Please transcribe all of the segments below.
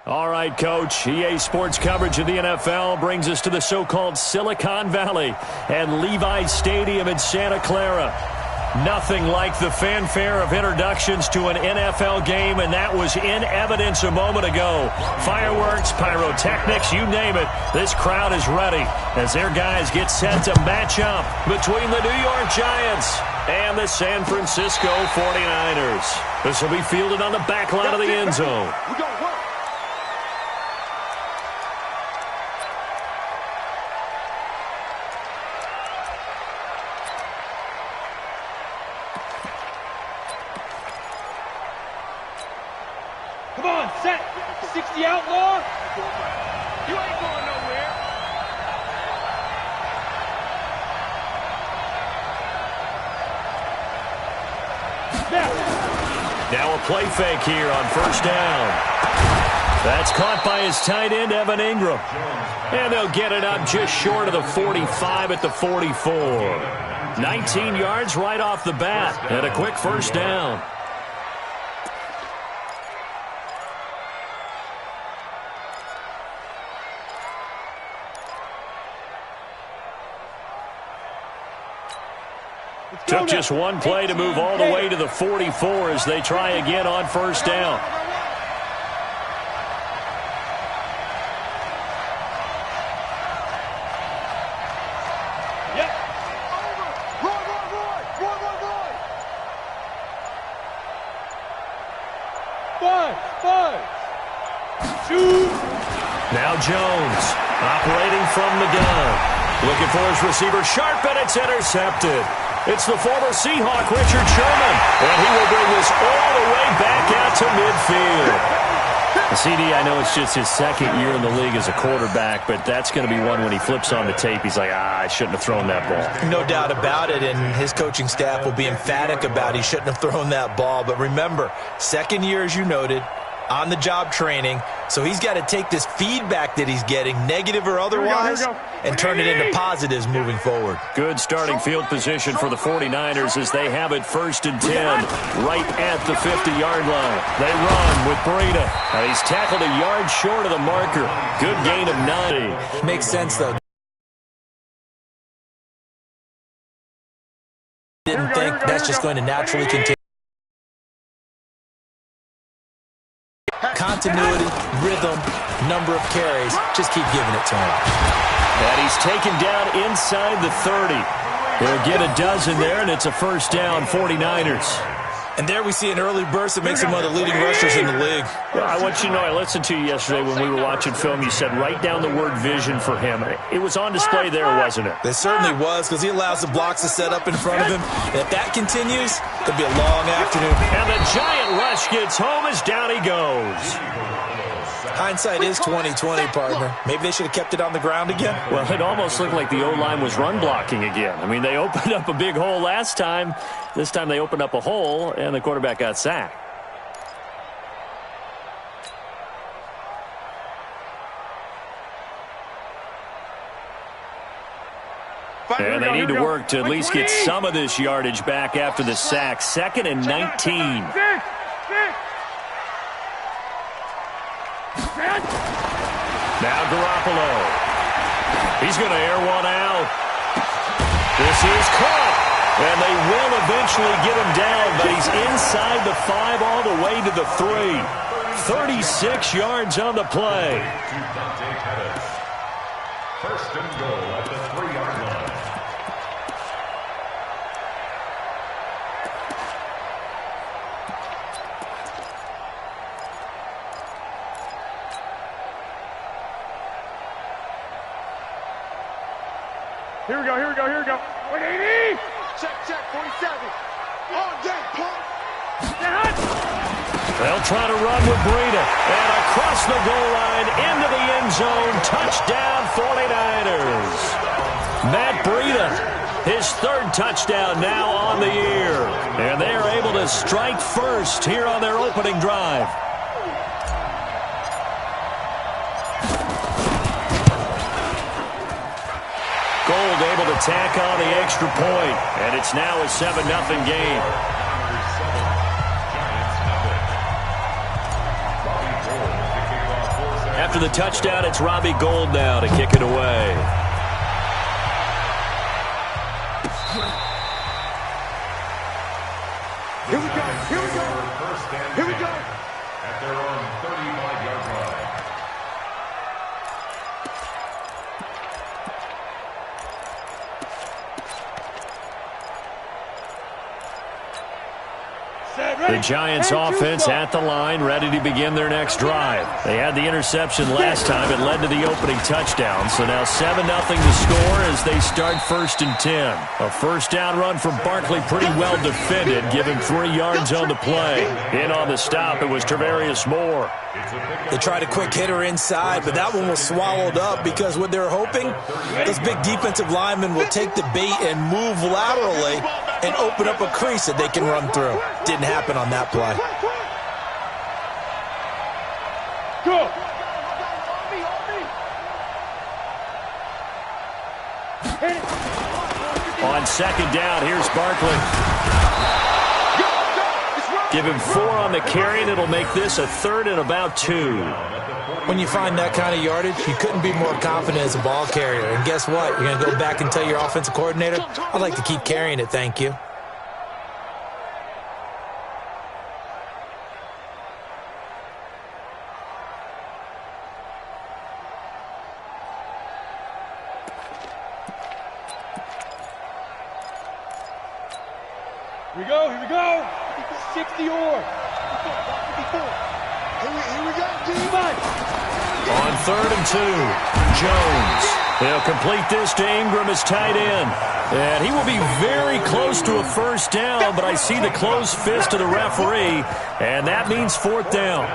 All right, Coach. EA Sports coverage of the NFL brings us to the so-called Silicon Valley and Levi's Stadium in Santa Clara. Nothing like the fanfare of introductions to an NFL game, and that was in evidence a moment ago. Fireworks, pyrotechnics, you name it. This crowd is ready as their guys get set to match up between the New York Giants and the San Francisco 49ers. This will be fielded on the back line of the end zone. Come on, set. 60 outlaw. You ain't going nowhere. Now a play fake here on first down. That's caught by his tight end, Evan Ingram. And they'll get it up just short of the 45 at the 44. 19 yards right off the bat and a quick first down. Took just one play to move all the way to the 44 as they try again on first down. Yep. Five. Shoot. Now Jones operating from the gun. Looking for his receiver, Sharp, and it's intercepted. It's the former Seahawk, Richard Sherman, and he will bring this all the way back out to midfield. CD, I know it's just his second year in the league as a quarterback, but that's going to be one when he flips on the tape. He's like, I shouldn't have thrown that ball. No doubt about it, and his coaching staff will be emphatic about he shouldn't have thrown that ball. But remember, second year, as you noted, on-the-job training, so he's got to take this feedback that he's getting, negative or otherwise, and turn it into positives moving forward. Good starting field position for the 49ers as they have it 1st and 10 right at the 50-yard line. They run with Breida, and he's tackled a yard short of the marker. Good gain of 9. Makes sense, though. Didn't think that's just going to naturally continue. Continuity, rhythm, number of carries. Just keep giving it to him. And he's taken down inside the 30. He'll get a dozen there, and it's a first down, 49ers. And there we see an early burst that makes him one of the leading rushers in the league. Well, I want you to know, I listened to you yesterday when we were watching film. You said write down the word vision for him. It was on display there, wasn't it? It certainly was, because he allows the blocks to set up in front of him. And if that continues, it'll be a long afternoon. And the giant rush gets home as down he goes. Hindsight is 20/20, partner. Maybe they should have kept it on the ground again. Well, it almost looked like the O-line was run blocking again. I mean, they opened up a big hole last time. This time they opened up a hole, and the quarterback got sacked. And they need to work to at least get some of this yardage back after the sack. 2nd and 19. Now Garoppolo. He's going to air one out. This is caught. And they will eventually get him down, but he's inside the 5 all the way to the 3. 36 yards on the play. 1st and goal at the 3-yard line. Here we go. 180. Check, 47. On deck, pump. They'll try to run with Breida. And across the goal line, into the end zone. Touchdown, 49ers. Matt Breida, his 3rd touchdown now on the year. And they are able to strike first here on their opening drive. Gold able to tack on the extra point, and it's now a 7-0 game. After the touchdown, it's Robbie Gould now to kick it away. Here we go. Here we go. Here we go. At their own 35-yard line. The Giants offense at the line, ready to begin their next drive. They had the interception last time. It led to the opening touchdown. So now 7-0 to score as they start 1st and 10. A first down run from Barkley, pretty well defended, giving 3 yards on the play. In on the stop, it was Travarius Moore. They tried a quick hitter inside, but that one was swallowed up because what they're hoping, those big defensive linemen will take the bait and move laterally and open up a crease that they can run through. Didn't happen on that play. Go. On second down, here's Barkley. Give him 4 on the carry, and it'll make this a 3rd and about 2. When you find that kind of yardage, you couldn't be more confident as a ball carrier. And guess what? You're going to go back and tell your offensive coordinator, I'd like to keep carrying it, thank you. Here we go. Here we go. 60 or. Here we go. On 3rd and 2, Jones. He'll complete this to Ingram as tight end. And he will be very close to a first down, but I see the closed fist of the referee, and that means 4th down.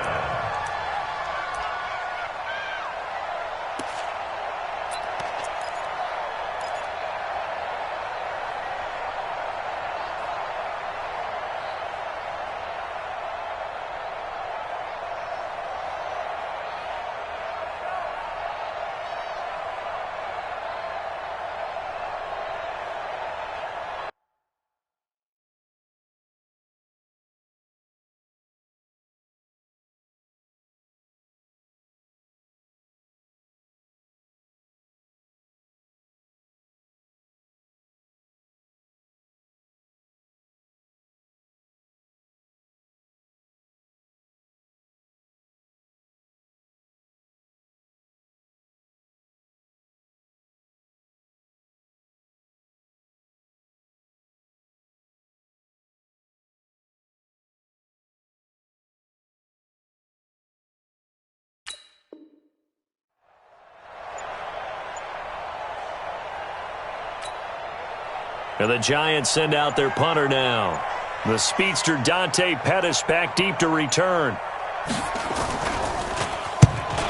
And the Giants send out their punter now. The speedster Dante Pettis back deep to return.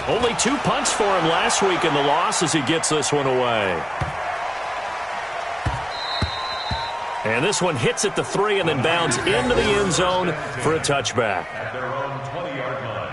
Only 2 punts for him last week in the loss as he gets this one away. And this one hits at the 3 and then bounds into the end zone for a touchback. At their own 20-yard line.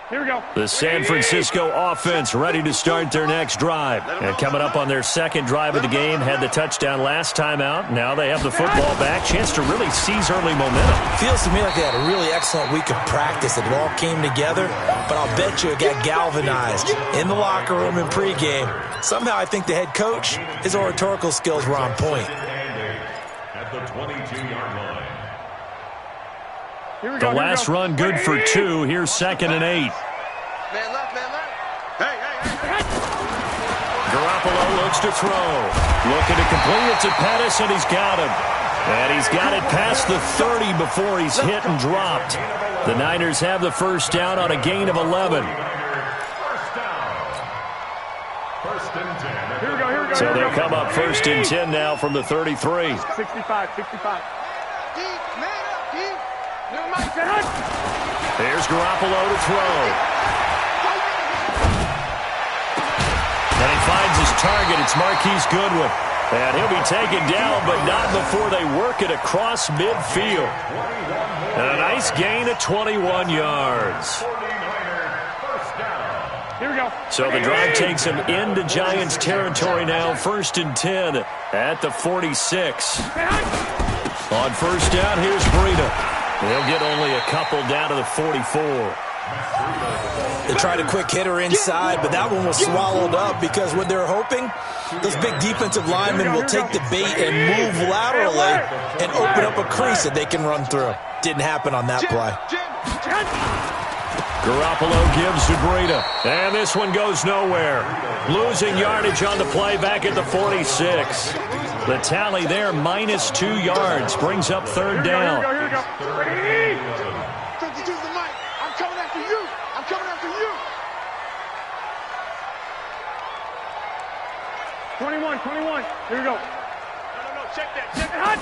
Here we go. The San Francisco offense ready to start their next drive. And coming up on their 2nd drive of the game, had the touchdown last time out. Now they have the football back. Chance to really seize early momentum. Feels to me like they had a really excellent week of practice. It all came together, but I'll bet you it got galvanized in the locker room in pregame. Somehow I think the head coach, his oratorical skills were on point. At the 22-yard line. Here we go. The last run good for 2. Here's 2nd and 8. Man left, man left. Hey. Garoppolo looks to throw. Looking to complete it to Pettis, and he's got him. And he's got it past the 30 before he's hit and dropped. The Niners have the first down on a gain of 11. First and 10. Here we go. So they'll come up 1st and 10 now from the 33. 65. There's Garoppolo to throw. And he finds his target. It's Marquise Goodwin. And he'll be taken down, but not before they work it across midfield. And a nice gain of 21 yards. Here we go. So the drive takes him into Giants territory now. 1st and 10 at the 46. On first down, here's Breida. They'll get only a couple down to the 44. They tried a quick hitter inside, but that one was swallowed up because what they're hoping, those big defensive linemen will take the bait and move laterally and open up a crease that they can run through. Didn't happen on that play. Garoppolo gives to Breida, and this one goes nowhere. Losing yardage on the play back at the 46. The tally there, -2 yards, brings up third down. Here we go. Ready? 52's the mic. I'm coming after you. I'm coming after you. 21. Here we go. No. Check that.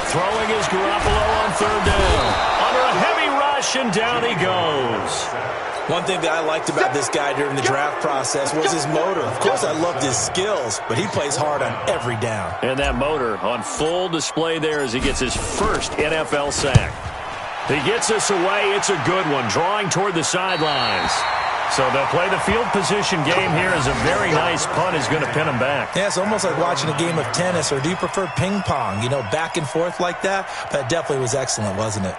Throwing is Garoppolo on third down. Under a heavy rush, and down he goes. One thing that I liked about this guy during the draft process was his motor. Of course, I loved his skills, but he plays hard on every down. And that motor on full display there as he gets his first NFL sack. He gets us away. It's a good one, drawing toward the sidelines. So they'll play the field position game here as a very nice punt is going to pin him back. Yeah, it's almost like watching a game of tennis, or do you prefer ping pong? You know, back and forth like that? That definitely was excellent, wasn't it?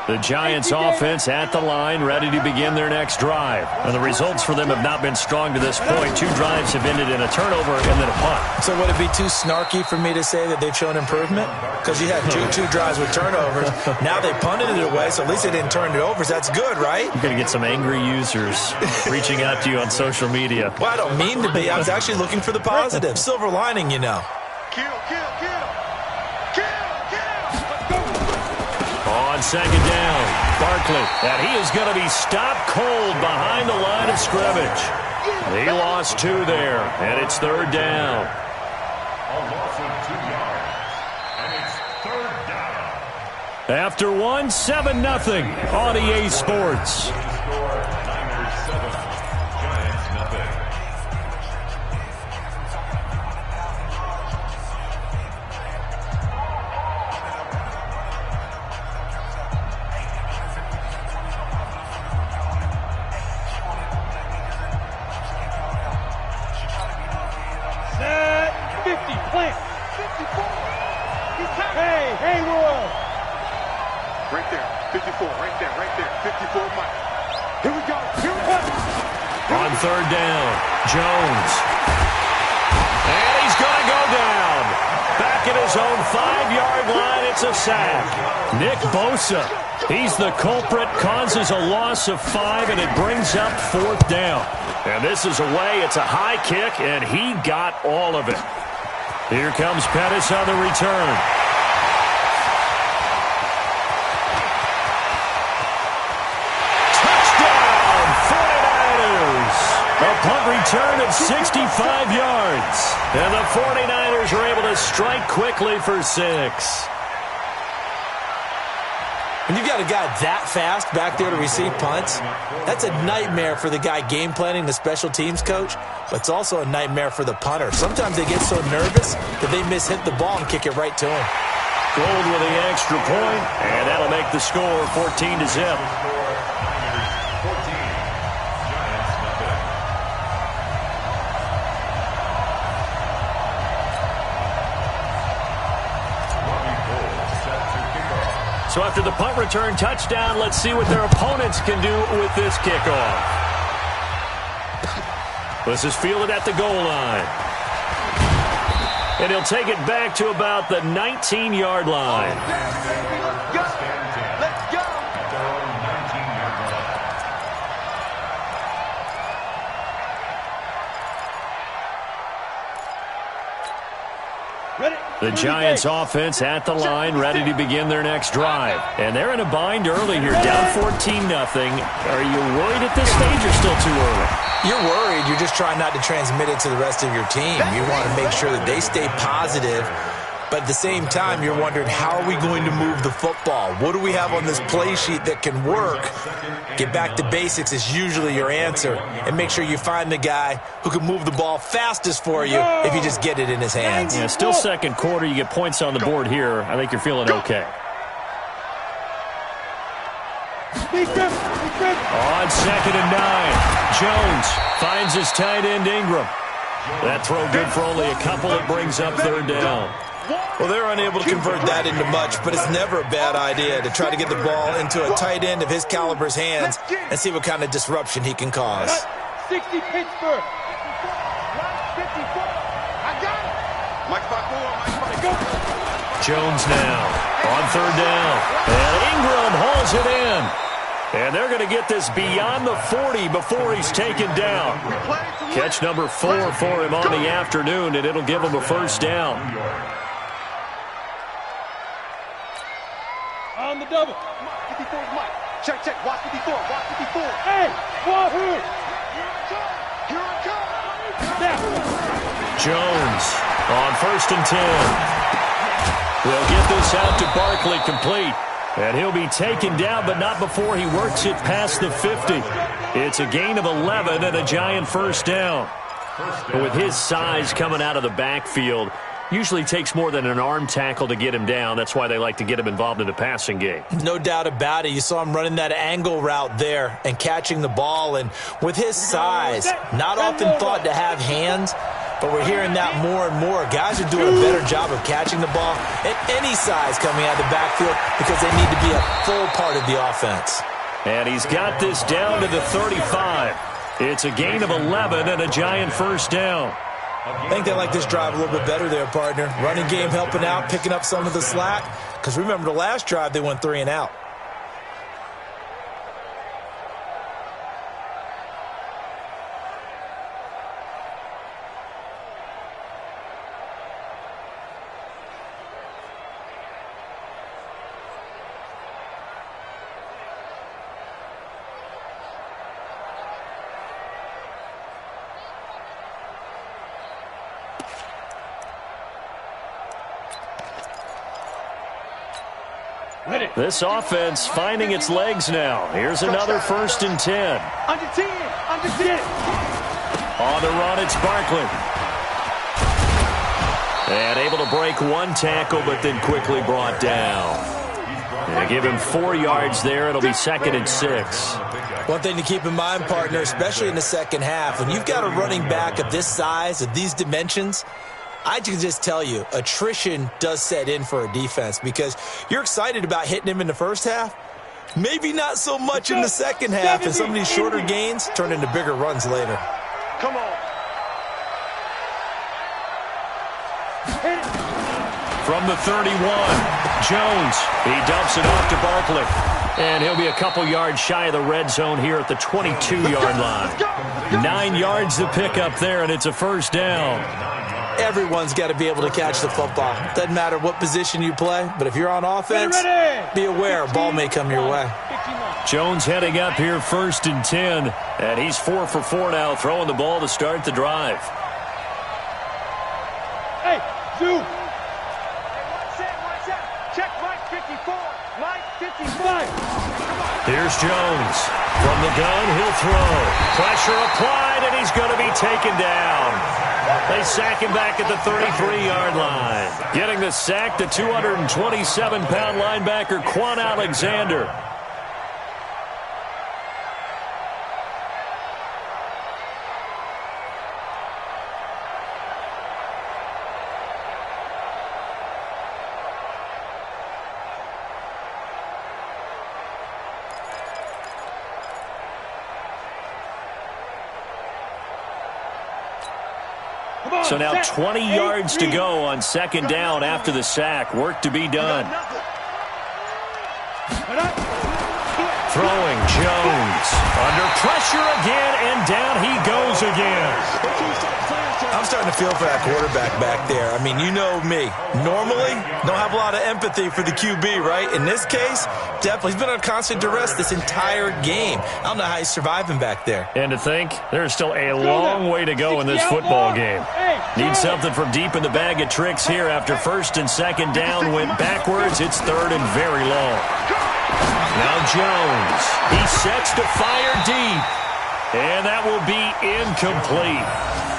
The Giants offense at the line, ready to begin their next drive. And the results for them have not been strong to this point. 2 drives have ended in a turnover and then a punt. So would it be too snarky for me to say that they've shown improvement? Because you had two drives with turnovers. Now they punted it away, so at least they didn't turn it over. So that's good, right? You're going to get some angry users reaching out to you on social media. Well, I don't mean to be. I was actually looking for the positive. Silver lining, you know. Kill. On second down, Barkley, and he is going to be stopped cold behind the line of scrimmage. He lost 2 there, and it's third down. A loss of 2 yards, and it's third down. After 7-0 on EA Sports. Niners 7, Giants nothing. Plant. 54. Hey, Roy. Right there. 54. Right there. 54, Mike. Here we go. On third down, Jones. And he's going to go down. Back at his own 5-yard line, it's a sack. Nick Bosa, he's the culprit, causes a loss of 5, and it brings up fourth down. And this is away. It's a high kick, and he got all of it. Here comes Pettis on the return. Touchdown, 49ers! A punt return of 65 yards. And the 49ers are able to strike quickly for 6. When you've got a guy that fast back there to receive punts, that's a nightmare for the guy game planning, the special teams coach, but it's also a nightmare for the punter. Sometimes they get so nervous that they miss-hit the ball and kick it right to him. Gold with the extra point, and that'll make the score 14-0. So after the punt return touchdown, let's see what their opponents can do with this kickoff. This is fielded at the goal line. And he'll take it back to about the 19-yard line. Let's go. The Giants offense at the line, ready to begin their next drive. And they're in a bind early here, down 14-0. Are you worried at this stage or still too early? You're worried. You're just trying not to transmit it to the rest of your team. You want to make sure that they stay positive. But at the same time, you're wondering, how are we going to move the football? What do we have on this play sheet that can work? Get back to basics is usually your answer. And make sure you find the guy who can move the ball fastest for you if you just get it in his hands. Yeah, still second quarter. You get points on the board here. I think you're feeling okay. On 2nd and 9, Jones finds his tight end Ingram. That throw good for only a couple. It brings up 3rd down. Well, they're unable to convert that into much, but it's never a bad idea to try to get the ball into a tight end of his caliber's hands and see what kind of disruption he can cause. 60 Pittsburgh. 54. I got it. Mike 5-4. Jones now on 3rd down. And Ingram hauls it in. And they're going to get this beyond the 40 before he's taken down. Catch number 4 for him on the afternoon, and it'll give him a 1st down. On the double. 54 is Mike. Check, check. Watch 54. Watch 54. Hey, wahoo! Here I come. Jones on 1st and 10. They'll get this out to Barkley complete. And he'll be taken down, but not before he works it past the 50. It's a gain of 11 and a giant 1st down. With his size coming out of the backfield, usually takes more than an arm tackle to get him down. That's why they like to get him involved in the passing game. No doubt about it. You saw him running that angle route there and catching the ball. And with his size, not often thought to have hands, but we're hearing that more and more. Guys are doing a better job of catching the ball at any size coming out of the backfield because they need to be a full part of the offense. And he's got this down to the 35. It's a gain of 11 and a giant 1st down. I think they like this drive a little bit better there, partner. Running game helping out, picking up some of the slack. Because remember, the last drive, they went 3 and out. This offense finding its legs now. Here's another 1st and 10. Under 10. Under 10. On the run, it's Barkley. And able to break 1 tackle, but then quickly brought down. And give him 4 yards there. It'll be 2nd and 6. One thing to keep in mind, partner, especially in the second half, when you've got a running back of this size, of these dimensions, I can just tell you, attrition does set in for a defense because you're excited about hitting him in the first half. Maybe not so much in the second half, and some of these shorter gains turn into bigger runs later. Come on. From the 31, Jones. He dumps it off to Barkley. And he'll be a couple yards shy of the red zone here at the 22-yard line. 9 yards to pick up there, and it's a 1st down. Everyone's got to be able to catch the football. Doesn't matter what position you play, but if you're on offense, be aware a ball may come your way. Jones heading up here 1st and 10, and he's 4 for 4 now, throwing the ball to start the drive. Hey, Zoo. Check Mike 54. Mike 55. Here's Jones. From the gun, he'll throw. Pressure applied, and he's going to be taken down. They sack him back at the 33-yard line. Getting the sack, the 227-pound linebacker, Quan Alexander. So now 20 yards to go on 2nd down after the sack. Work to be done. Throwing Jones. Under pressure again, and down he goes again. I'm starting to feel for that quarterback back there. I mean, you know me. Normally, don't have a lot of empathy for the QB, right? In this case, definitely. He's been on constant duress this entire game. I don't know how he's surviving back there. And to think, there's still a long way to go in this football game. Need something from deep in the bag of tricks here after 1st and 2nd down went backwards. It's 3rd and very long. Now Jones. He sets to fire deep. And that will be incomplete.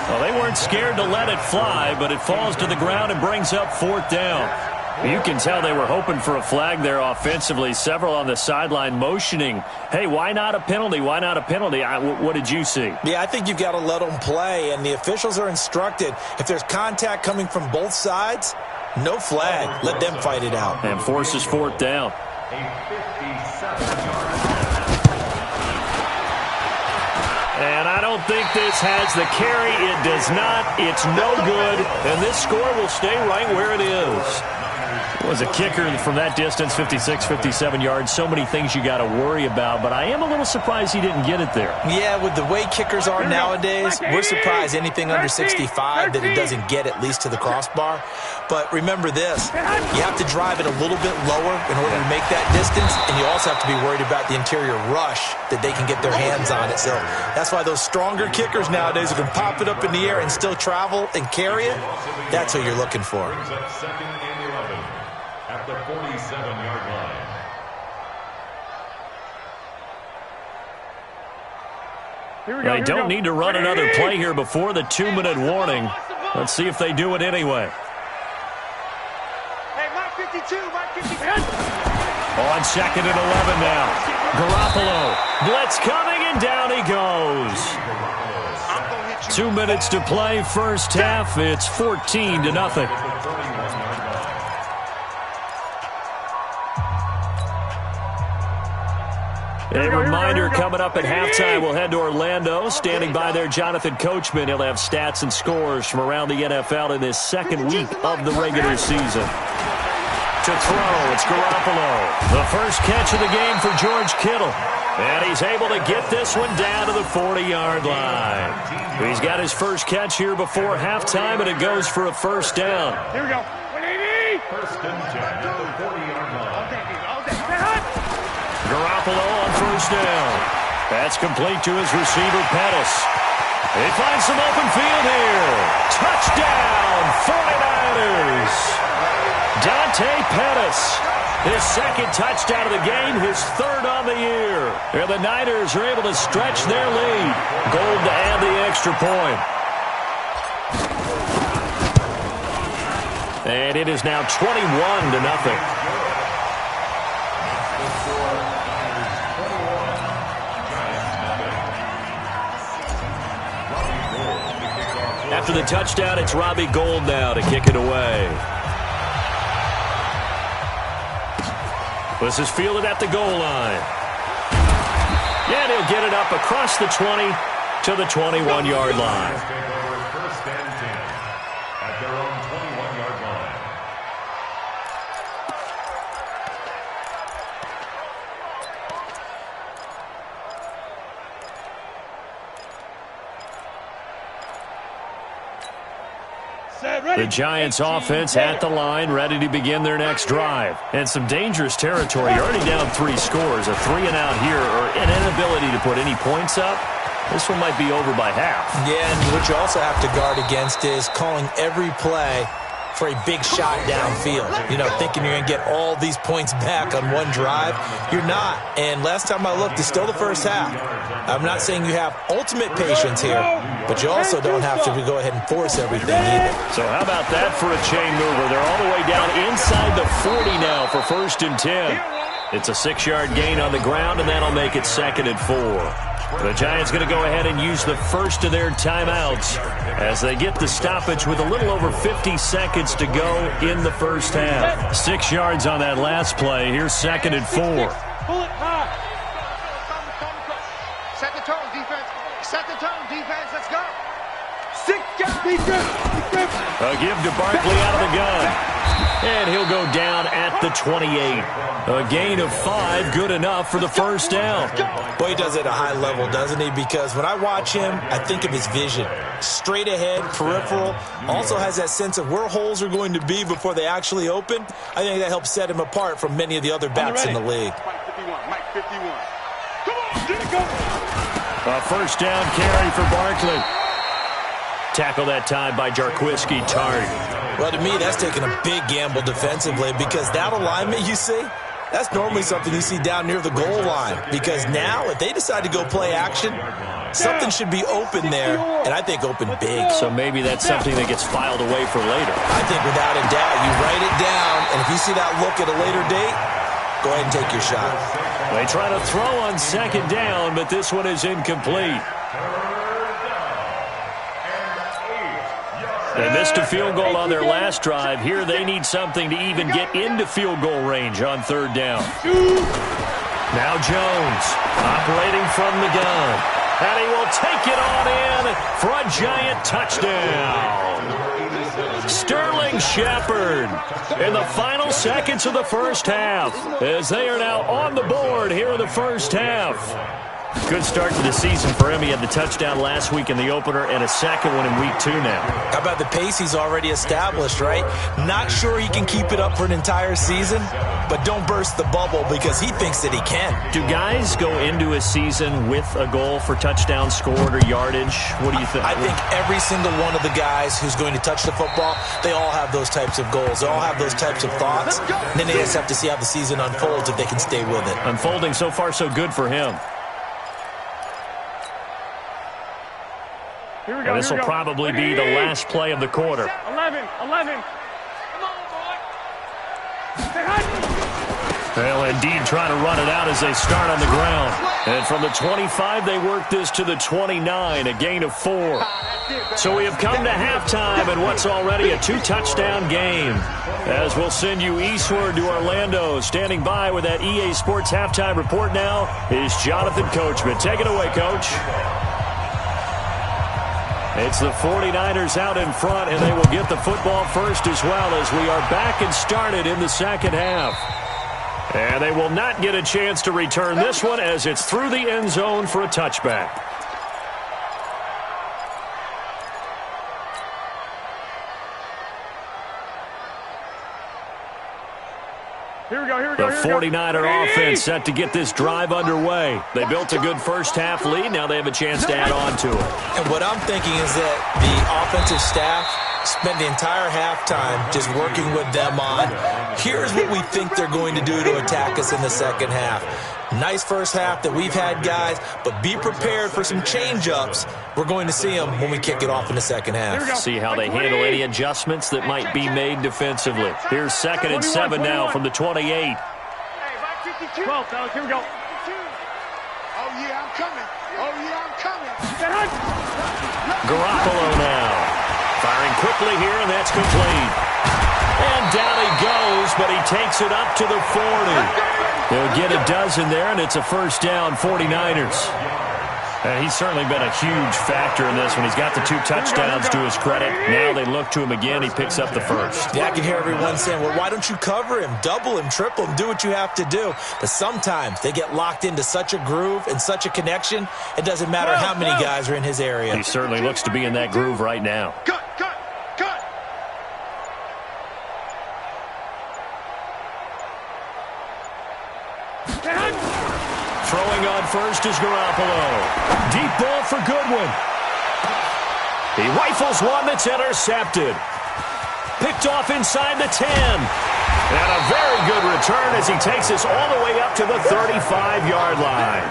Well, they weren't scared to let it fly, but it falls to the ground and brings up 4th down. You can tell they were hoping for a flag there offensively. Several on the sideline motioning, hey, why not a penalty? Why not a penalty? What did you see? Yeah, I think you've got to let them play, and the officials are instructed. If there's contact coming from both sides, no flag. Let them fight it out. And forces fourth down. And I don't think this has the carry. It does not. It's no good. And this score will stay right where it is. Was a kicker from that distance, 56, 57 yards. So many things you got to worry about, but I am a little surprised he didn't get it there. Yeah, with the way kickers are nowadays, we're surprised anything under 65 that it doesn't get at least to the crossbar. But remember this, you have to drive it a little bit lower in order to make that distance, and you also have to be worried about the interior rush that they can get their hands on it. So that's why those stronger kickers nowadays who can pop it up in the air and still travel and carry it, that's who you're looking for. At the 47-yard line. They don't need to run another play here before the 2-minute warning. Let's see if they do it anyway. Hey, Mike 52, Mike 52. On 2nd and 11 now. Garoppolo. Blitz coming, and down he goes. 2 minutes to play, first half. It's 14-0. A reminder coming up at halftime, we'll head to Orlando. Standing by there, Jonathan Coachman. He'll have stats and scores from around the NFL in this second week of the regular season. To throw, it's Garoppolo. The first catch of the game for George Kittle. And he's able to get this one down to the 40-yard line. He's got his first catch here before halftime, and it goes for a first down. Here we go. 180. First and 10 at the 40-yard line. Garoppolo on first down. That's complete to his receiver, Pettis. He finds some open field here. Touchdown, 49ers. Dante Pettis. His second touchdown of the game, his third on the year. And the Niners are able to stretch their lead. Gold to add the extra point. And it is now 21-0. After the touchdown, it's Robbie Gould now to kick it away. This is fielded at the goal line. And he'll get it up across the 20 to the 21-yard line. First and 10 at their own 21-yard line. The Giants offense at the line, ready to begin their next drive. And some dangerous territory. You're already down 3 scores. A 3-and-out here, or an inability to put any points up. This one might be over by half. Yeah, and what you also have to guard against is calling every play for a big shot downfield. You know, thinking you're going to get all these points back on one drive. You're not. And last time I looked, it's still the first half. I'm not saying you have ultimate patience here, but you also don't have to go ahead and force everything either. So how about that for a chain mover? They're all the way down inside the 40 now for first and 10. It's a 6-yard gain on the ground, and that'll make it 2nd and 4. The Giants going to go ahead and use the first of their timeouts as they get the stoppage with a little over 50 seconds to go in the first half. 6 yards on that last play. Here's 2nd and 4. Pull it high. Set the tone, defense. Set the tone, defense. Let's go. 6 guys. Defense. A give to Barkley out of the gun. And he'll go down at the 28. A gain of 5, good enough for the first down. Boy, he does it at a high level, doesn't he? Because when I watch him, I think of his vision. Straight ahead, peripheral. Also has that sense of where holes are going to be before they actually open. I think that helps set him apart from many of the other backs in the league. Mike 51. Come on, get it going. A first down carry for Barkley. Tackle that time by Jarquiski Tart. Well, to me, that's taking a big gamble defensively because that alignment you see, That's normally something you see down near the goal line, because now if they decide to go play action, something should be open there, and I think open big. So maybe that's something that gets filed away for later. I think without a doubt, you write it down, and if you see that look at a later date, go ahead and take your shot. They try to throw on second down, but this one is incomplete. They missed a field goal on their last drive. Here they need something to even get into field goal range on third down. Now Jones operating from the gun. And he will take it on in for a giant touchdown. Sterling Shepard in the final seconds of the first half, as they are now on the board here in the first half. Good start to the season for him. He had the touchdown last week in the opener and a second one in week 2 now. How about the pace he's already established, right? Not sure he can keep it up for an entire season, but don't burst the bubble because he thinks that he can. Do guys go into a season with a goal for touchdown scored or yardage? What do you think? I think every single one of the guys who's going to touch the football, they all have those types of goals. They all have those types of thoughts. And then they just have to see how the season unfolds if they can stay with it. Unfolding so far so good for him. Here we go, and this will probably be the last play of the quarter. 11. Come on, boy. They'll indeed try to run it out as they start on the ground. And from the 25, they work this to the 29, a gain of 4. So we have come to halftime in what's already a 2-touchdown game. As we'll send you eastward to Orlando. Standing by with that EA Sports halftime report now is Jonathan Coachman. Take it away, Coach. It's the 49ers out in front, and they will get the football first as well as we are back and started in the second half. And they will not get a chance to return this one as it's through the end zone for a touchback. Here we go. The 49er offense set to get this drive underway. They built a good first-half lead. Now they have a chance to add on to it. And what I'm thinking is that the offensive staff spent the entire halftime just working with them on, here's what we think they're going to do to attack us in the second half. Nice first half that we've had, guys, but be prepared for some change-ups. We're going to see them when we kick it off in the second half. See how they handle any adjustments that might be made defensively. Here's 2nd and 7 now from the 28. Hey, 12, fellas, here we go. Oh, yeah, I'm coming. Oh, yeah, I'm coming. Garoppolo now. Firing quickly here, and that's complete. And down he goes, but he takes it up to the 40. He'll get a dozen there, and it's a first down, 49ers. He's certainly been a huge factor in this one. He's got the 2 touchdowns to his credit. Now they look to him again. He picks up the first. Yeah, I can hear everyone saying, well, why don't you cover him, double him, triple him, do what you have to do. But sometimes they get locked into such a groove and such a connection, it doesn't matter how many guys are in his area. He certainly looks to be in that groove right now. Cut. Throwing on first is Garoppolo. Deep ball for Goodwin. He rifles one that's intercepted. Picked off inside the 10. And a very good return as he takes us all the way up to the 35-yard line.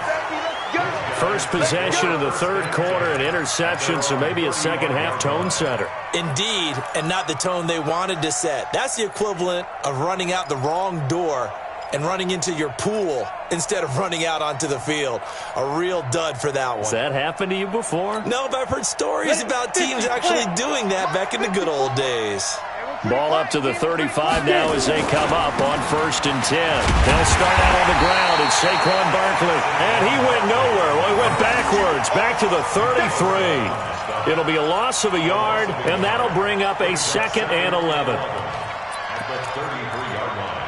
First possession of the third quarter, an interception, so maybe a second-half tone setter. Indeed, and not the tone they wanted to set. That's the equivalent of running out the wrong door and running into your pool instead of running out onto the field. A real dud for that one. Has that happened to you before? No, but I've heard stories about teams actually doing that back in the good old days. Ball up to the 35 now as they come up on 1st and 10. They'll start out on the ground. It's Saquon Barkley. And he went nowhere. Well, he went backwards, back to the 33. It'll be a loss of a yard, and that'll bring up a 2nd and 11. At the 33-yard line.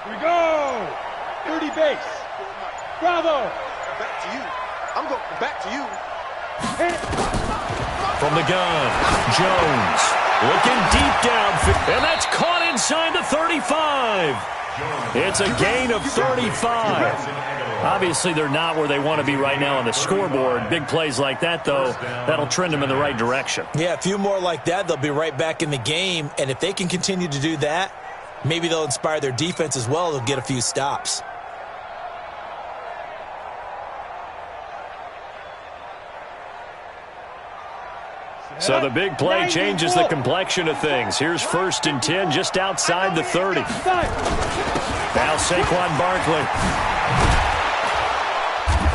Here we go. 30 base. Bravo. Back to you. I'm going back to you. From the gun, Jones looking deep down, and that's caught inside the 35. It's a gain of 35. Obviously, they're not where they want to be right now on the scoreboard. Big plays like that, though, that'll trend them in the right direction. Yeah, a few more like that, they'll be right back in the game. And if they can continue to do that, maybe they'll inspire their defense as well. They'll get a few stops. So the big play changes the complexion of things. Here's 1st and 10 just outside the 30. Now Saquon Barkley.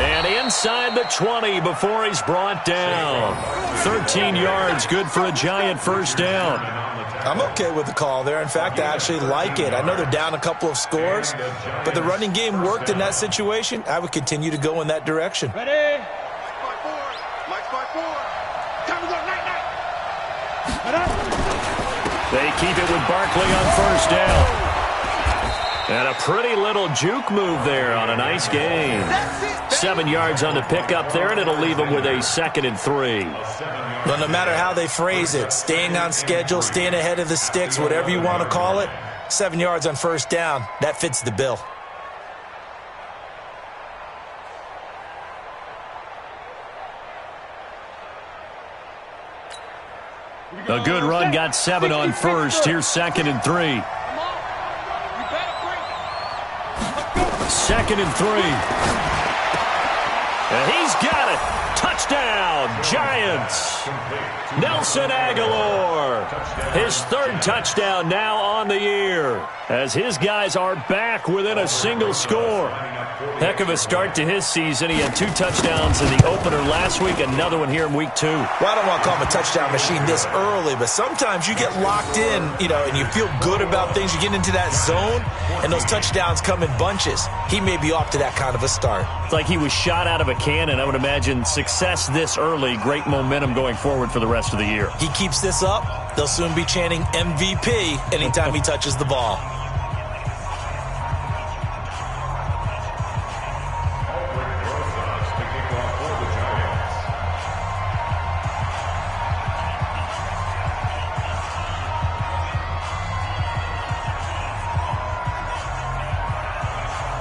And inside the 20 before he's brought down. 13 yards, good for a Giant first down. I'm okay with the call there. In fact, I actually like it. I know they're down a couple of scores, but the running game worked in that situation. I would continue to go in that direction. Ready? Mike's by 4. Time to go, night. They keep it with Barkley on first down. And a pretty little juke move there on a nice gain. 7 yards on the pickup there, and it'll leave them with a 2nd and 3. Well, no matter how they phrase it, staying on schedule, staying ahead of the sticks, whatever you want to call it, 7 yards on first down, that fits the bill. A good run got 7 on first. Here's 2nd and 3. 2nd and 3. And he's got it. Touchdown, Giants. Nelson Aguilar. His 3rd touchdown now on the year, as his guys are back within a single score. Heck of a start to his season. He had 2 touchdowns in the opener last week, another one here in week 2. Well, I don't want to call him a touchdown machine this early, but sometimes you get locked in, and you feel good about things. You get into that zone, and those touchdowns come in bunches. He may be off to that kind of a start. It's like he was shot out of a cannon. I would imagine success this early, great momentum going forward for the rest of the year. He keeps this up, they'll soon be chanting MVP anytime he touches the ball.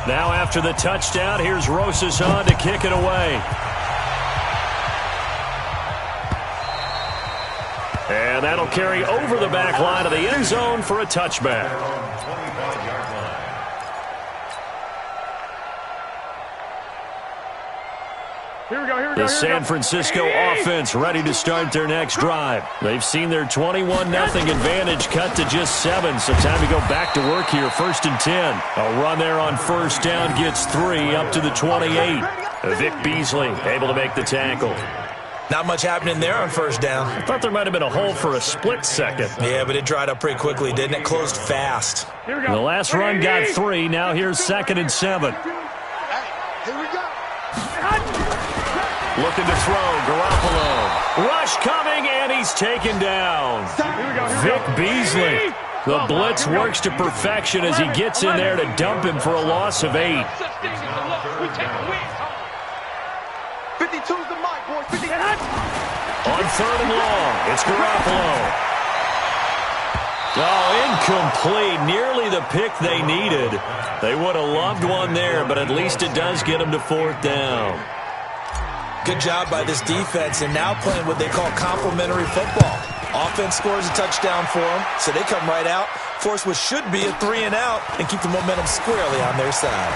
Now after the touchdown, here's Rosas on to kick it away. And that'll carry over the back line of the end zone for a touchback. The San Francisco offense ready to start their next drive. They've seen their 21-0 advantage cut to just 7, so time to go back to work here. 1st and 10. A run there on first down gets 3 up to the 28. Vic Beasley able to make the tackle. Not much happening there on first down. I thought there might have been a hole for a split second. Yeah, but it dried up pretty quickly, didn't it? Closed fast. The last run got 3. Now here's 2nd and 7. Here we go. Looking to throw, Garoppolo. Rush coming, and he's taken down. Vic Beasley. The blitz works to perfection as he gets in there to dump him for a loss of 8. 52's the mic, boys. 50. On 3rd and long, it's Garoppolo. Oh, incomplete. Nearly the pick they needed. They would have loved one there, but at least it does get them to 4th down. Good job by this defense, and now playing what they call complementary football. Offense scores a touchdown for them, so they come right out, force what should be a 3-and-out, and keep the momentum squarely on their side.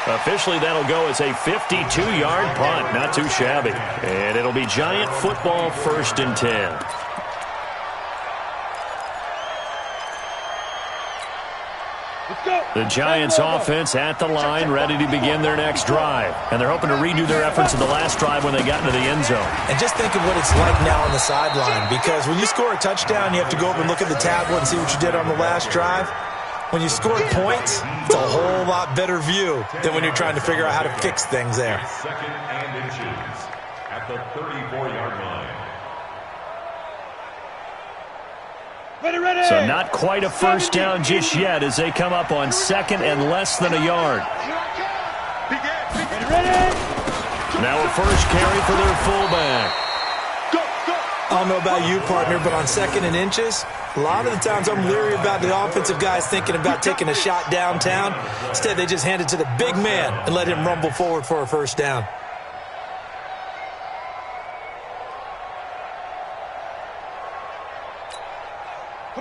Officially, that'll go as a 52-yard punt. Not too shabby. And it'll be Giant football, 1st and 10. The Giants offense at the line, ready to begin their next drive. And they're hoping to redo their efforts in the last drive when they got into the end zone. And just think of what it's like now on the sideline, because when you score a touchdown, you have to go over and look at the tablet and see what you did on the last drive. When you scored points, it's a whole lot better view than when you're trying to figure out how to fix things there. 2nd and inches at the 34-yard line. So not quite a first down just yet as they come up on 2nd and less than a yard. Ready? Now a first carry for their fullback. I don't know about you, partner, but on 2nd and inches, a lot of the times I'm leery about the offensive guys thinking about taking a shot downtown. Instead, they just hand it to the big man and let him rumble forward for a first down.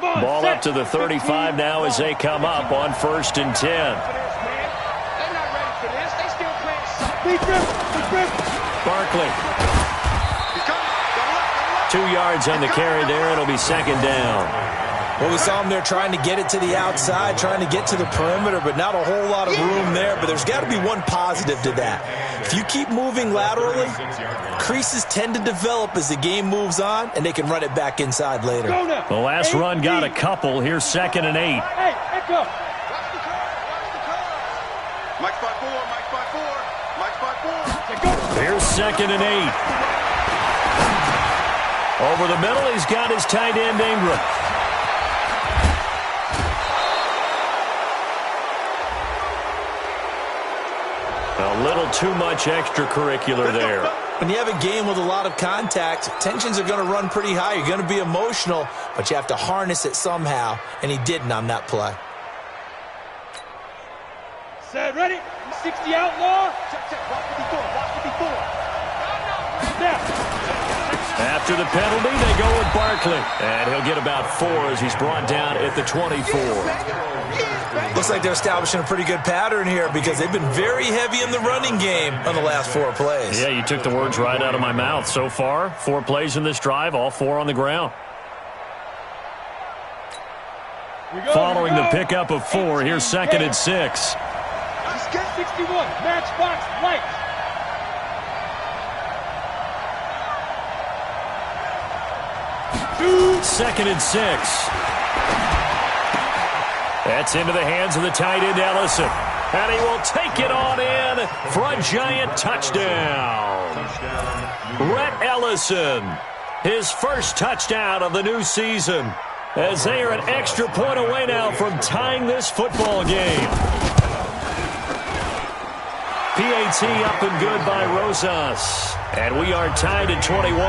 Ball up to the 35 now as they come up on 1st and 10. Barkley. 2 yards on the carry there. It'll be 2nd down. Well, we saw him there trying to get it to the outside, trying to get to the perimeter, but not a whole lot of room there. But there's got to be one positive to that. If you keep moving laterally, creases tend to develop as the game moves on, and they can run it back inside later. The last run got a couple. Here's 2nd and 8. Hey, echo. Watch the curve. Mike 5-4, Mike 5-4, Mike 5-4. Here's 2nd and 8. Over the middle, he's got his tight end, Ingram. A little too much extracurricular there. When you have a game with a lot of contact, tensions are going to run pretty high. You're going to be emotional, but you have to harness it somehow, and he didn't on that play. Set, ready? 60 outlaw. Check, watch 54, watch 54. Step. After the penalty, they go with Barkley. And he'll get about 4 as he's brought down at the 24. Looks like they're establishing a pretty good pattern here because they've been very heavy in the running game on the last 4 plays. Yeah, you took the words right out of my mouth. So far, 4 plays in this drive, all 4 on the ground. Following the pickup of 4, here's 2nd and 6. 61, matchbox, light. Second and 6. That's into the hands of the tight end, Ellison. And he will take it on in for a giant touchdown. Rhett Ellison, his first touchdown of the new season, as they are an extra point away now from tying this football game. PAT up and good by Rosas. And we are tied at 21.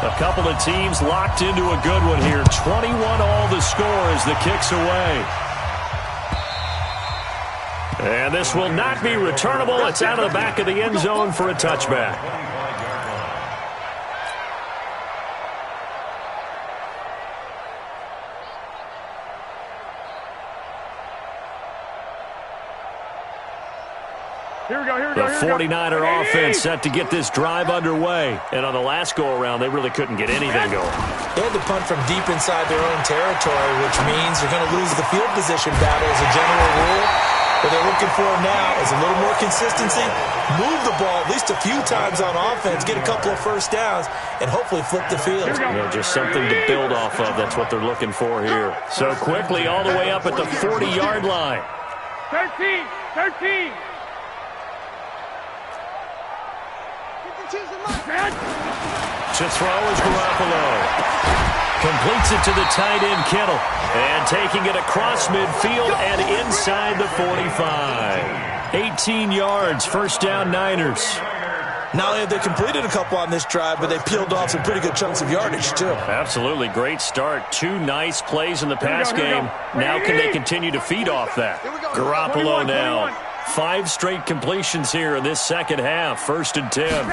A couple of teams locked into a good one here. 21 all the score as the kick's away. And this will not be returnable. It's out of the back of the end zone for a touchback. Here we go. The 49er offense set to get this drive underway. And on the last go-around, they really couldn't get anything going. They had to punt from deep inside their own territory, which means they're going to lose the field position battle as a general rule. What they're looking for now is a little more consistency, move the ball at least a few times on offense, get a couple of first downs, and hopefully flip the field. Just something to build off of. That's what they're looking for here. So quickly all the way up at the 40-yard line. 13. To throw is Garoppolo. Completes it to the tight end, Kittle. And taking it across midfield and inside the 45. 18 yards, first down Niners. Not only have they completed a couple on this drive, but they peeled off some pretty good chunks of yardage, too. Absolutely. Great start. 2 nice plays in the pass game. Now can they continue to feed off that? Garoppolo now. 5 straight completions here in this second half. 1st and 10.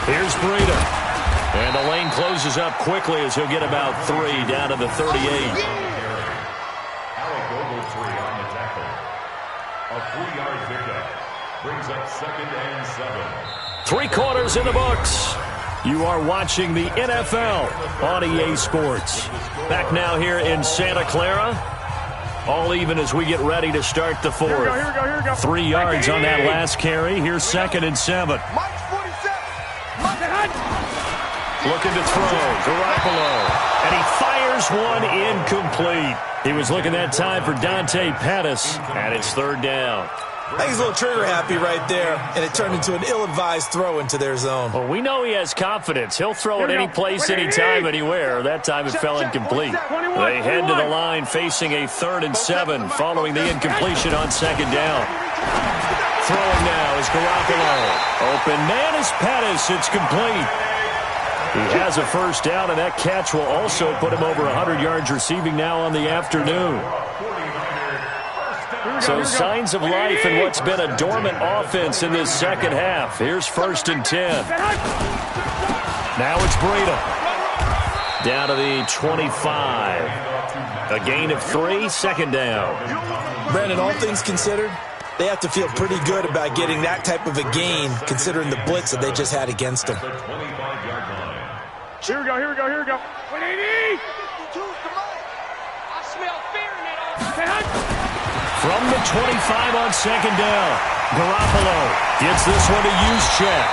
Here's Breida. And the lane closes up quickly as he'll get about 3 down to the 38. Alagogo 3 on the tackle. A 3-yard pickup brings up 2nd and 7. 3 quarters in the books. You are watching the NFL on EA Sports. Back now here in Santa Clara. All even as we get ready to start the 4th. Here we go. 3 yards on that last carry. Here's 2nd and 7. Looking to throw. Garoppolo. And he fires one incomplete. He was looking that time for Dante Pettis. And it's 3rd down. I think he's a little trigger happy right there, and it turned into an ill-advised throw into their zone. Well, we know he has confidence. He'll throw it any place, anytime, anywhere. That time it fell incomplete. They head to the line facing a 3rd and 7 following the incompletion on 2nd down. Throwing now is Garoppolo. Open man is Pettis. It's complete. He has a 1st down, and that catch will also put him over 100 yards receiving now on the afternoon. So signs of life in what's been a dormant offense in this 2nd half. Here's 1st and 10. Now it's Breida. Down to the 25. A gain of 3, 2nd down. Brandon, all things considered, they have to feel pretty good about getting that type of a gain considering the blitz that they just had against them. Here we go, here we go, here we go. 180! I smell fear in that offense. From the 25 on 2nd down, Garoppolo gets this one to Juszczyk.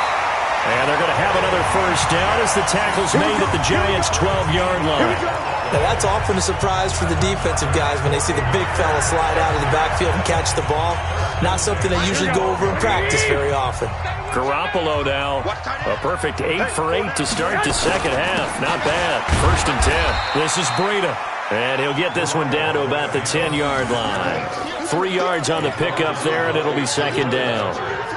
And they're going to have another 1st down as the tackle's made at the Giants' 12-yard line. Now that's often a surprise for the defensive guys when they see the big fella slide out of the backfield and catch the ball. Not something they usually go over in practice very often. Garoppolo now, a perfect 8 for 8 to start the 2nd half. Not bad. 1st and 10. This is Breida. And he'll get this one down to about the 10-yard line. 3 yards on the pickup there, and it'll be 2nd down.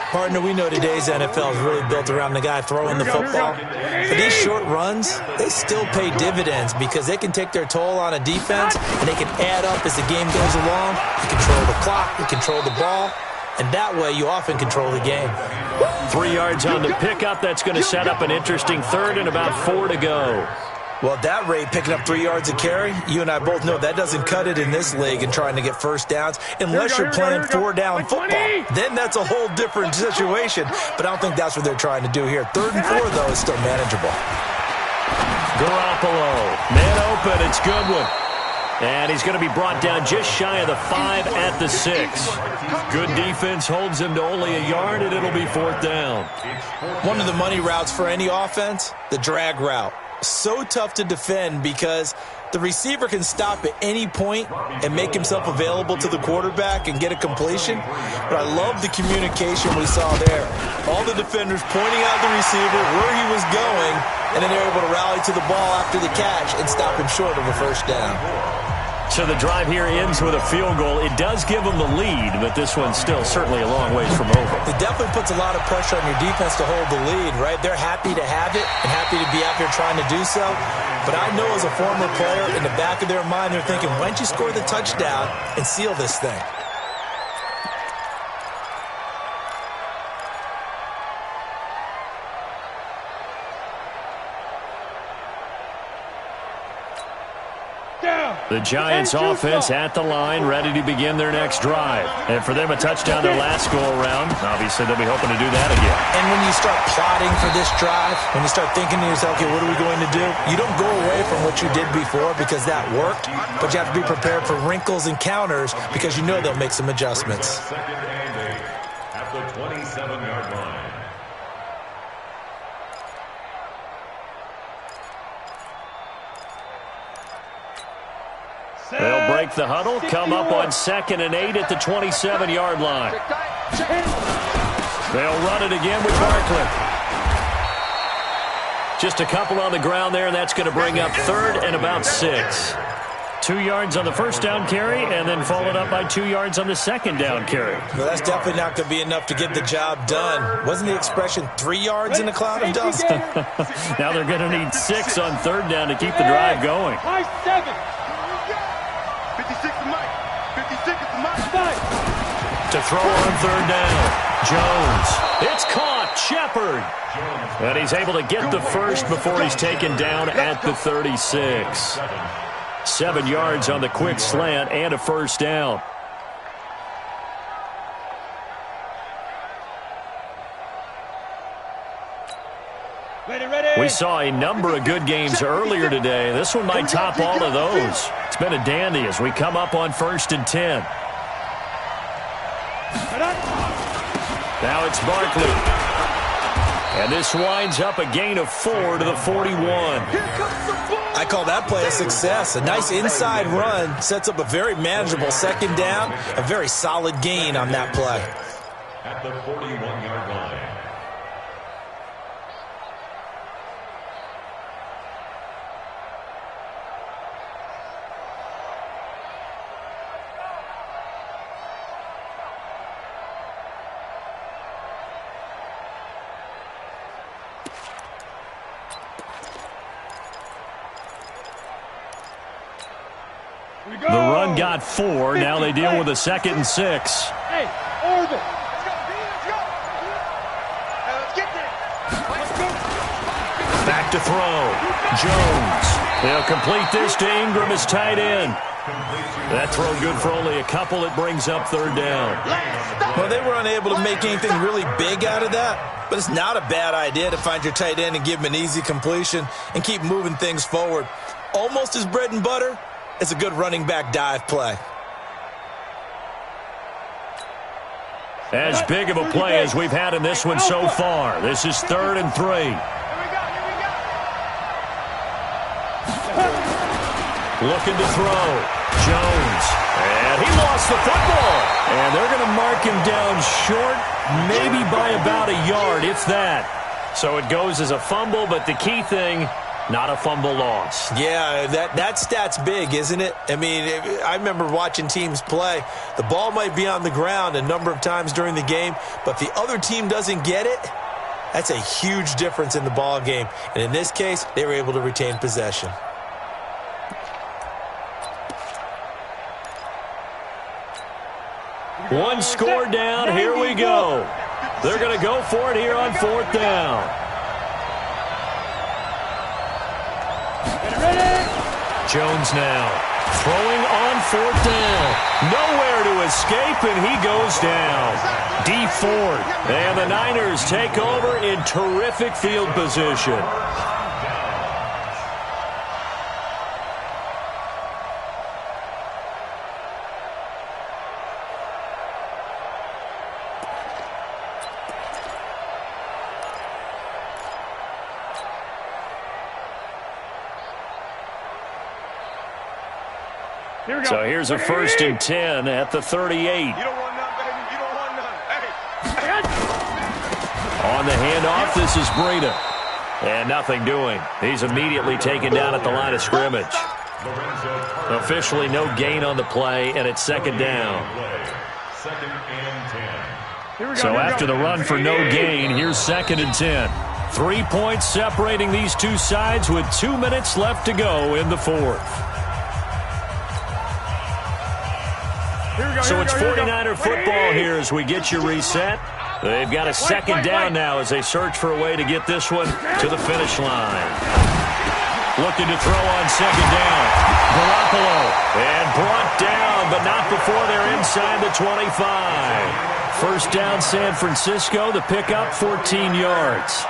Partner, we know today's NFL is really built around the guy throwing the football. But these short runs, they still pay dividends because they can take their toll on a defense, and they can add up as the game goes along. You control the clock, you control the ball, and that way you often control the game. 3 yards on the pickup. That's going to set up an interesting 3rd and about 4 to go. Well, at that rate, picking up 3 yards a carry, you and I both know that doesn't cut it in this league and trying to get 1st downs unless you're playing 4-down football. Then that's a whole different situation, but I don't think that's what they're trying to do here. 3rd and 4, though, is still manageable. Garoppolo, man open, it's Goodwin. And he's going to be brought down just shy of the 5 at the 6. Good defense holds him to only a yard, and it'll be 4th down. One of the money routes for any offense, the drag route. So tough to defend because the receiver can stop at any point and make himself available to the quarterback and get a completion. But I love the communication we saw there. All the defenders pointing out the receiver, where he was going, and then they're able to rally to the ball after the catch and stop him short of a 1st down. So the drive here ends with a field goal. It does give them the lead, but this one's still certainly a long ways from over. It definitely puts a lot of pressure on your defense to hold the lead, right? They're happy to have it and happy to be out there trying to do so. But I know as a former player, in the back of their mind, they're thinking, why don't you score the touchdown and seal this thing? The Giants offense at the line, ready to begin their next drive. And for them, a touchdown their last go-around. Obviously, they'll be hoping to do that again. And when you start plotting for this drive, when you start thinking to yourself, okay, what are we going to do? You don't go away from what you did before because that worked, but you have to be prepared for wrinkles and counters because you know they'll make some adjustments. 2nd and 8 at the 27-yard line. They'll break the huddle, come up on 2nd and 8 at the 27-yard line. They'll run it again with Barkley. Just a couple on the ground there, and that's going to bring up 3rd and about 6. 2 yards on the 1st down carry, and then followed up by 2 yards on the 2nd down carry. Well, that's definitely not going to be enough to get the job done. Wasn't the expression 3 yards in a cloud of dust? Now they're going to need 6 on 3rd down to keep the drive going. 5-7. 56 to Mike. 56 to Mike. 5. To throw on 3rd down. Jones. It's caught. Shepard. And he's able to get the first before he's taken down at the 36. 7 yards on the quick slant and a 1st down. We saw a number of good games earlier today. This one might top all of those. It's been a dandy as we come up on 1st and 10. Now it's Barkley. And this winds up a gain of 4 to the 41. I I call that play a success. A nice inside run sets up a very manageable second down, a very solid gain on that play. At the 41-yard line. The run got 4. Now they deal with a 2nd and 6. Hey, order. Let's go, B, let's go. Let's get there. Let's go. Back to throw. Jones. They'll complete this to Ingram as tight end. That throw good for only a couple. It brings up 3rd down. Well, they were unable to make anything really big out of that, but it's not a bad idea to find your tight end and give him an easy completion and keep moving things forward. Almost his bread and butter. It's a good running back dive play. As big of a play as we've had in this one so far. This is 3rd and 3. Here we go. Looking to throw. Jones. And he lost the football. And they're going to mark him down short, maybe by about a yard, if that. So it goes as a fumble, but the key thing, not a fumble loss. Yeah, that stat's big, isn't it? I mean, I remember watching teams play. The ball might be on the ground a number of times during the game, but if the other team doesn't get it, that's a huge difference in the ball game. And in this case, they were able to retain possession. One score down. Here we go. They're going to go for it here on 4th down. Jones now throwing on 4th down. Nowhere to escape, and he goes down. D Ford. And the Niners take over in terrific field position. So here's a 1st and 10 at the 38. You don't want none, baby. You don't want none. Hey. On the handoff, this is Breida. And nothing doing. He's immediately taken down at the line of scrimmage. Officially no gain on the play, and it's 2nd down. 2nd and 10. So after the run for no gain, here's 2nd and 10. 3 points separating these two sides with 2 minutes left to go in the 4th. So it's 49er football here as we get you reset. They've got a 2nd down now as they search for a way to get this one to the finish line. Looking to throw on 2nd down. Garoppolo. And brought down, but not before they're inside the 25. 1st down San Francisco. The pickup, 14 yards.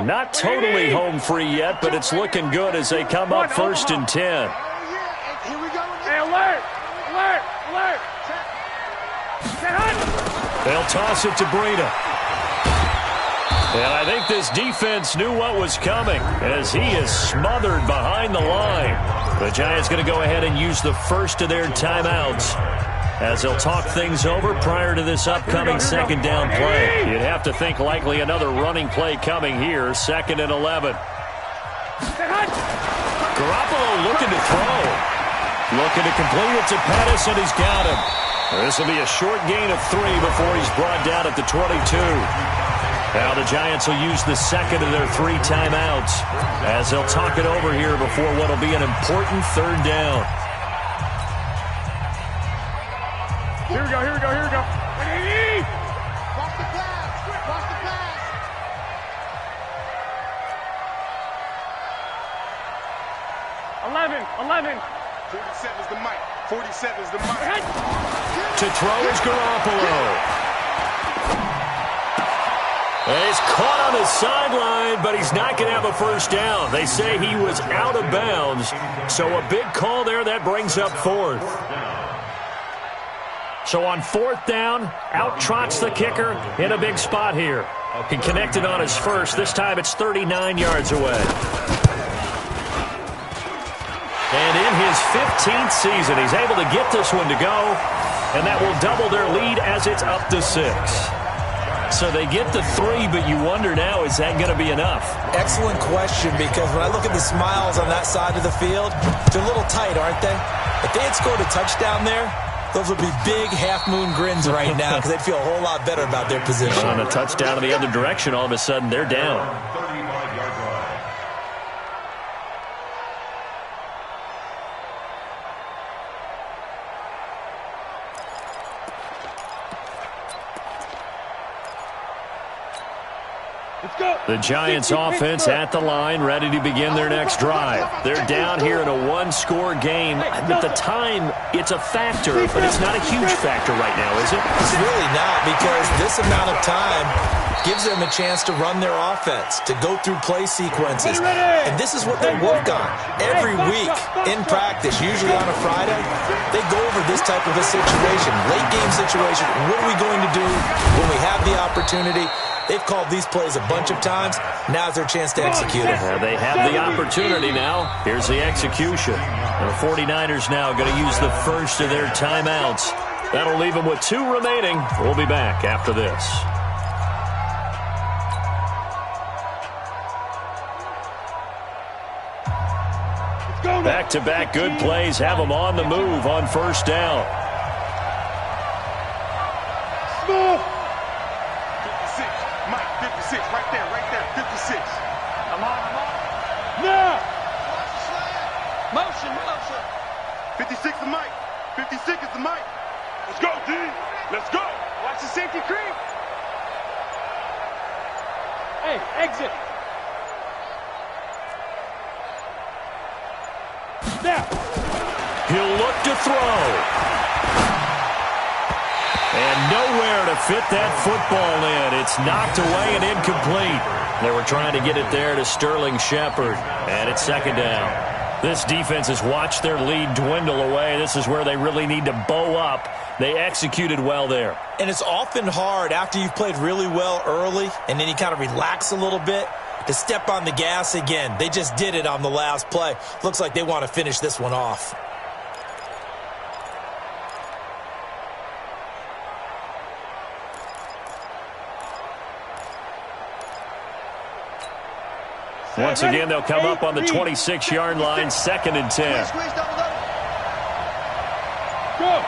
Not totally home free yet, but it's looking good as they come up 1st and 10. Here we go. Hey, alert! Alert! Alert! They'll toss it to Breida. And I think this defense knew what was coming as he is smothered behind the line. The Giants going to go ahead and use the first of their timeouts as they'll talk things over prior to this upcoming 2nd down play. You'd have to think likely another running play coming here, 2nd and 11. Garoppolo looking to throw. Looking to complete it to Pettis, and he's got him. This will be a short gain of 3 before he's brought down at the 22. Now the Giants will use the 2nd of their 3 timeouts as they'll talk it over here before what will be an important 3rd down. Here we go, here we go, here we go. Watch the pass. Watch the pass. 11. 47 is the mic. 47 is the mic. To throw is Garoppolo. He's caught on the sideline, but he's not going to have a 1st down. They say he was out of bounds, so a big call there that brings up 4th. So on 4th down, out trots the kicker in a big spot here. He connected on his first. This time it's 39 yards away. And in his 15th season, he's able to get this one to go, and that will double their lead as it's up to 6. So they get the 3, but you wonder now, is that going to be enough? Excellent question, because when I look at the smiles on that side of the field, they're a little tight, aren't they? If they had scored a touchdown there, those would be big half-moon grins right now because they'd feel a whole lot better about their position. On a touchdown in the other direction, all of a sudden they're down. 35-yard line. Let's go. The Giants offense at the line, ready to begin their next drive. They're down here in a one-score game. At the time, it's a factor, but it's not a huge factor right now, is it? It's really not, because this amount of time gives them a chance to run their offense, to go through play sequences. And this is what they work on every week in practice, usually on a Friday. They go over this type of a situation, late-game situation. What are we going to do when we have the opportunity? They've called these plays a bunch of times. Now's their chance to execute it. They have the opportunity now. Here's the execution. The 49ers now going to use the first of their timeouts. That'll leave them with 2 remaining. We'll be back after this. Back-to-back good plays have them on the move on 1st down. Smooth. 56. Mike, 56. Right there, 56. I'm on. Now. Motion. 56 is Mike. 56 is the Mike. Let's go, D. Let's go. Watch the safety creep. Hey, exit. Now. He'll look to throw. And nowhere to fit that football in. It's knocked away and incomplete. They were trying to get it there to Sterling Shepard. And it's 2nd down. This defense has watched their lead dwindle away. This is where they really need to bow up. They executed well there. And it's often hard after you've played really well early and then you kind of relax a little bit to step on the gas again. They just did it on the last play. Looks like they want to finish this one off. Once again, they'll come up on the 26-yard line, 2nd and 10. Go.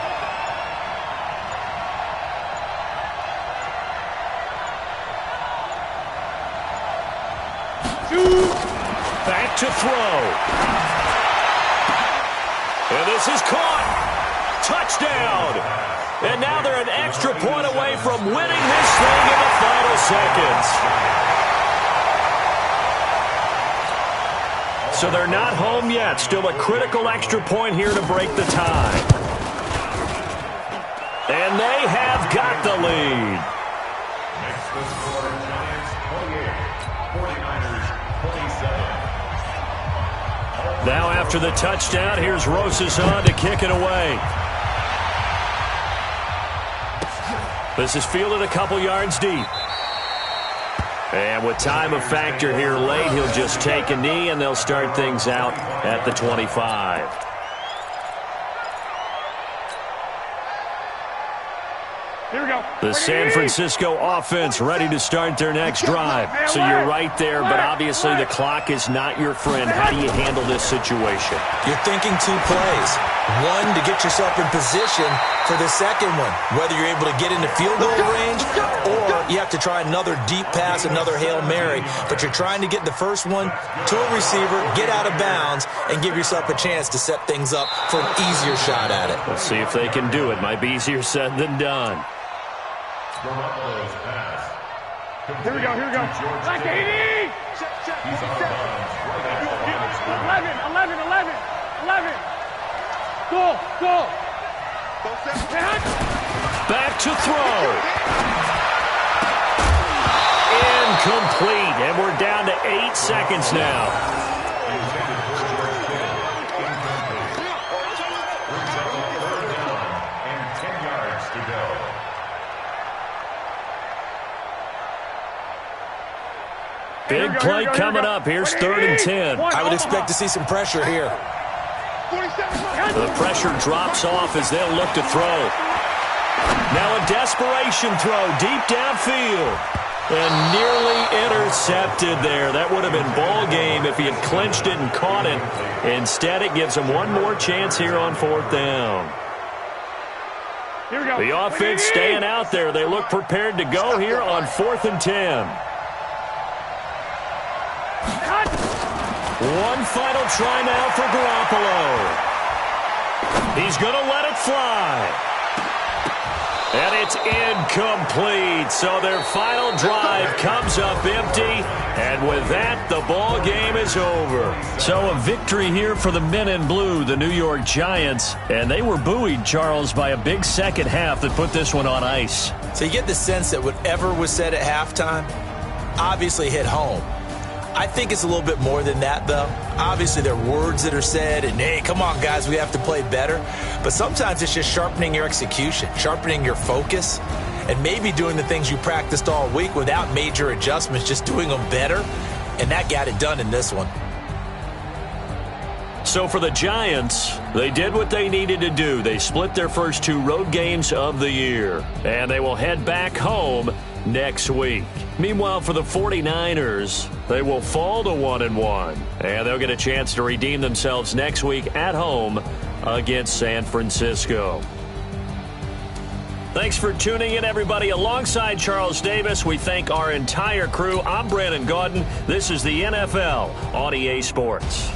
Back to throw. And this is caught. Touchdown. And now they're an extra point away from winning this thing in the final seconds. So they're not home yet. Still a critical extra point here to break the tie. And they have got the lead. Next to score, Giants 28, 49ers 27. Now after the touchdown, here's Rosas on to kick it away. This is fielded a couple yards deep. And with time a factor here late, he'll just take a knee, and they'll start things out at the 25. Here we go. The San Francisco offense ready to start their next drive. So you're right there, but obviously the clock is not your friend. How do you handle this situation? You're thinking 2 plays. One, to get yourself in position for the second one, whether you're able to get into field goal range or you have to try another deep pass, another Hail Mary. But you're trying to get the first one to a receiver, get out of bounds, and give yourself a chance to set things up for an easier shot at it. Let's see if they can do it. Might be easier said than done. Garoppolo's pass. Here we go. Back to ED. He's on bounds right at the line of scrimmage. 11. Go. Back to throw. Incomplete. And we're down to 8 seconds now. Intended for George Kittle. Incomplete. Brings up a 3rd down and 10 yards to Big play coming up. Here's 3rd and 10. I would expect to see some pressure here. The pressure drops off as they'll look to throw. Now a desperation throw deep downfield. And nearly intercepted there. That would have been ball game if he had clinched it and caught it. Instead, it gives him one more chance here on 4th down. Here we go. The offense staying out there. They look prepared to go here on 4th and 10. One final try now for Garoppolo. He's going to let it fly. And it's incomplete. So their final drive comes up empty. And with that, the ball game is over. So a victory here for the men in blue, the New York Giants. And they were buoyed, Charles, by a big second half that put this one on ice. So you get the sense that whatever was said at halftime obviously hit home. I think it's a little bit more than that, though. Obviously, there are words that are said, and, hey, come on, guys, we have to play better. But sometimes it's just sharpening your execution, sharpening your focus, and maybe doing the things you practiced all week without major adjustments, just doing them better. And that got it done in this one. So for the Giants, they did what they needed to do. They split their first 2 road games of the year, and they will head back home next week. Meanwhile, for the 49ers, they will fall to 1-1, and they'll get a chance to redeem themselves next week at home against San Francisco. Thanks for tuning in, everybody. Alongside Charles Davis, we thank our entire crew. I'm Brandon Gaudin. This is the NFL on EA Sports.